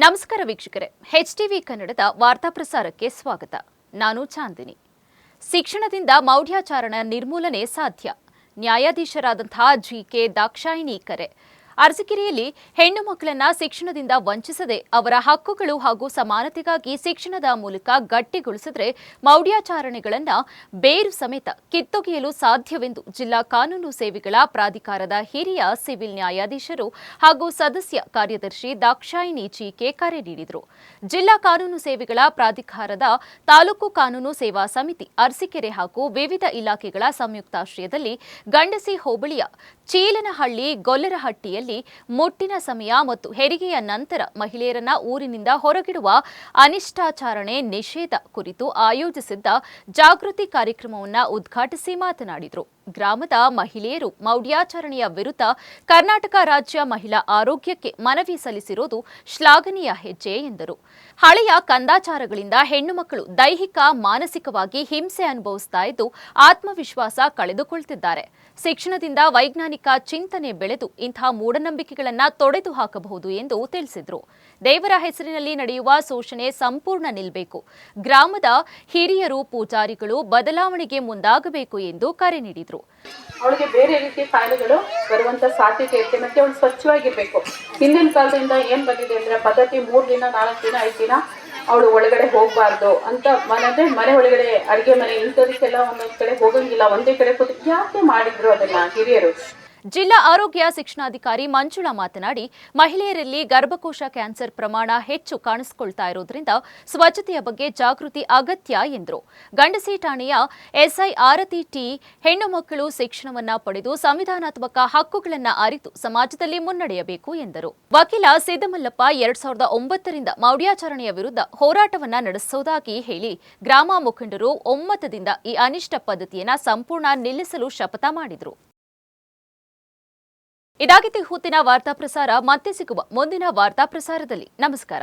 ನಮಸ್ಕಾರ ವೀಕ್ಷಕರೇ, HTV ಕನ್ನಡದ ವಾರ್ತಾ ಪ್ರಸಾರಕ್ಕೆ ಸ್ವಾಗತ. ನಾನು ಚಾಂದಿನಿ. ಶಿಕ್ಷಣದಿಂದ ಮೌಢ್ಯಾಚರಣ ನಿರ್ಮೂಲನೆ ಸಾಧ್ಯ. ನ್ಯಾಯಾಧೀಶರಾದಂತಹ GK ದಾಕ್ಷಾಯಿಣಿ ಕರೆ. ಅರಸೀಕೆರೆಯಲ್ಲಿ ಹೆಣ್ಣು ಮಕ್ಕಳನ್ನ ಶಿಕ್ಷಣದಿಂದ ವಂಚಿಸದೆ ಅವರ ಹಕ್ಕುಗಳು ಹಾಗೂ ಸಮಾನತೆಗಾಗಿ ಶಿಕ್ಷಣದ ಮೂಲಕ ಗಟ್ಟಿಗೊಳಿಸಿದರೆ ಮೌಢ್ಯಾಚರಣೆಗಳನ್ನ ಬೇರು ಸಮೇತ ಕಿತ್ತೊಗೆಯಲು ಸಾಧ್ಯವೆಂದು ಜಿಲ್ಲಾ ಕಾನೂನು ಸೇವೆಗಳ ಪ್ರಾಧಿಕಾರದ ಹಿರಿಯ ಸಿವಿಲ್ ನ್ಯಾಯಾಧೀಶರು ಹಾಗೂ ಸದಸ್ಯ ಕಾರ್ಯದರ್ಶಿ ದಾಕ್ಷಾಯಿಣಿ GK ಕರೆ ನೀಡಿದರು. ಜಿಲ್ಲಾ ಕಾನೂನು ಸೇವೆಗಳ ಪ್ರಾಧಿಕಾರದ ತಾಲೂಕು ಕಾನೂನು ಸೇವಾ ಸಮಿತಿ ಅರಸೀಕೆರೆ ಹಾಗೂ ವಿವಿಧ ಇಲಾಖೆಗಳ ಸಂಯುಕ್ತಾಶ್ರಯದಲ್ಲಿ ಗಂಡಸಿ ಹೋಬಳಿಯ ಚೀಲನಹಳ್ಳಿ ಗೊಲ್ಲರಹಟ್ಟಿಯಲ್ಲಿ ಮುಟ್ಟಿನ ಸಮಯ ಮತ್ತು ಹೆರಿಗೆಯ ನಂತರ ಮಹಿಳೆಯರನ್ನ ಊರಿನಿಂದ ಹೊರಗಿಡುವ ಅನಿಷ್ಟಾಚರಣೆ ನಿಷೇಧ ಕುರಿತು ಆಯೋಜಿಸಿದ್ದ ಜಾಗೃತಿ ಕಾರ್ಯಕ್ರಮವನ್ನು ಉದ್ಘಾಟಿಸಿ ಮಾತನಾಡಿದರು. ಗ್ರಾಮದ ಮಹಿಳೆಯರು ಮೌಢ್ಯಾಚರಣೆಯ ವಿರುದ್ಧ ಕರ್ನಾಟಕ ರಾಜ್ಯ ಮಹಿಳಾ ಆರೋಗ್ಯಕ್ಕೆ ಮನವಿ ಸಲ್ಲಿಸಿರುವುದು ಶ್ಲಾಘನೀಯ ಹೆಜ್ಜೆ ಎಂದರು. ಹಳೆಯ ಕಂದಾಚಾರಗಳಿಂದ ಹೆಣ್ಣು ಮಕ್ಕಳು ದೈಹಿಕ ಮಾನಸಿಕವಾಗಿ ಹಿಂಸೆ ಅನುಭವಿಸ್ತಾ ಇದ್ದು ಆತ್ಮವಿಶ್ವಾಸ ಕಳೆದುಕೊಳ್ತಿದ್ದಾರೆ. ಶಿಕ್ಷಣದಿಂದ ವೈಜ್ಞಾನಿಕ ಚಿಂತನೆ ಬೆಳೆದು ಇಂತಹ ಮೂಢನಂಬಿಕೆಗಳನ್ನು ತೊಡೆದು ಹಾಕಬಹುದು ಎಂದು ತಿಳಿಸಿದರು. ದೇವರ ಹೆಸರಿನಲ್ಲಿ ನಡೆಯುವ ಶೋಷಣೆ ಸಂಪೂರ್ಣ ನಿಲ್ಲಬೇಕು. ಗ್ರಾಮದ ಹಿರಿಯರು ಪೂಜಾರಿಗಳು ಬದಲಾವಣೆಗೆ ಮುಂದಾಗಬೇಕು ಎಂದು ಕರೆ ನೀಡಿದರು. ಅವಳಿಗೆ ಬೇರೆ ರೀತಿಯ ಕಾಯಿಲೆಗಳು ಬರುವಂತ ಸಾಧ್ಯತೆ ಇರುತ್ತೆ. ಮತ್ತೆ ಅವಳು ಸ್ವಚ್ಛವಾಗಿರ್ಬೇಕು. ಹಿಂದಿನ ಕಾಲದಿಂದ ಏನ್ ಬಂದಿದೆ ಅಂದ್ರೆ ಪದ್ಧತಿ 3 ದಿನ 4 ದಿನ 5 ದಿನ ಅವಳು ಒಳಗಡೆ ಹೋಗ್ಬಾರ್ದು ಅಂತ ಮನೆ ಒಳಗಡೆ ಅಡಿಗೆ ಮನೆ ಇಂಥದಕ್ಕೆಲ್ಲ ಒಂದೊಂದ್ ಕಡೆ ಹೋಗಂಗಿಲ್ಲ, ಒಂದೇ ಕಡೆ ಕೂತು ಯಾಕೆ ಮಾಡಿದ್ರು ಅದನ್ನ ಹಿರಿಯರು. ಜಿಲ್ಲಾ ಆರೋಗ್ಯ ಶಿಕ್ಷಣಾಧಿಕಾರಿ ಮಂಜುಳಾ ಮಾತನಾಡಿ, ಮಹಿಳೆಯರಲ್ಲಿ ಗರ್ಭಕೋಶ ಕ್ಯಾನ್ಸರ್ ಪ್ರಮಾಣ ಹೆಚ್ಚು ಕಾಣಿಸಿಕೊಳ್ತಾ ಇರೋದ್ರಿಂದ ಸ್ವಚ್ಛತೆಯ ಬಗ್ಗೆ ಜಾಗೃತಿ ಅಗತ್ಯ ಎಂದರು. ಗಂಡಸಿ ಠಾಣೆಯ SI ಆರತಿ T ಹೆಣ್ಣು ಮಕ್ಕಳು ಶಿಕ್ಷಣವನ್ನ ಪಡೆದು ಸಂವಿಧಾನಾತ್ಮಕ ಹಕ್ಕುಗಳನ್ನು ಅರಿತು ಸಮಾಜದಲ್ಲಿ ಮುನ್ನಡೆಯಬೇಕು ಎಂದರು. ವಕೀಲ ಸಿದ್ದಮಲ್ಲಪ್ಪ 2009ರಿಂದ ಮೌಢ್ಯಾಚರಣೆಯ ವಿರುದ್ಧ ಹೋರಾಟವನ್ನ ನಡೆಸುವುದಾಗಿ ಹೇಳಿ ಗ್ರಾಮ ಮುಖಂಡರು ಒಮ್ಮತದಿಂದ ಈ ಅನಿಷ್ಟ ಪದ್ಧತಿಯನ್ನ ಸಂಪೂರ್ಣ ನಿಲ್ಲಿಸಲು ಶಪಥ ಮಾಡಿದರು. ಇದಾಗಿತ್ತು ಹೊತ್ತಿನ ವಾರ್ತಾ ಪ್ರಸಾರ. ಮತ್ತೆ ಸಿಗುವ ಮುಂದಿನ ವಾರ್ತಾ ಪ್ರಸಾರದಲ್ಲಿ. ನಮಸ್ಕಾರ.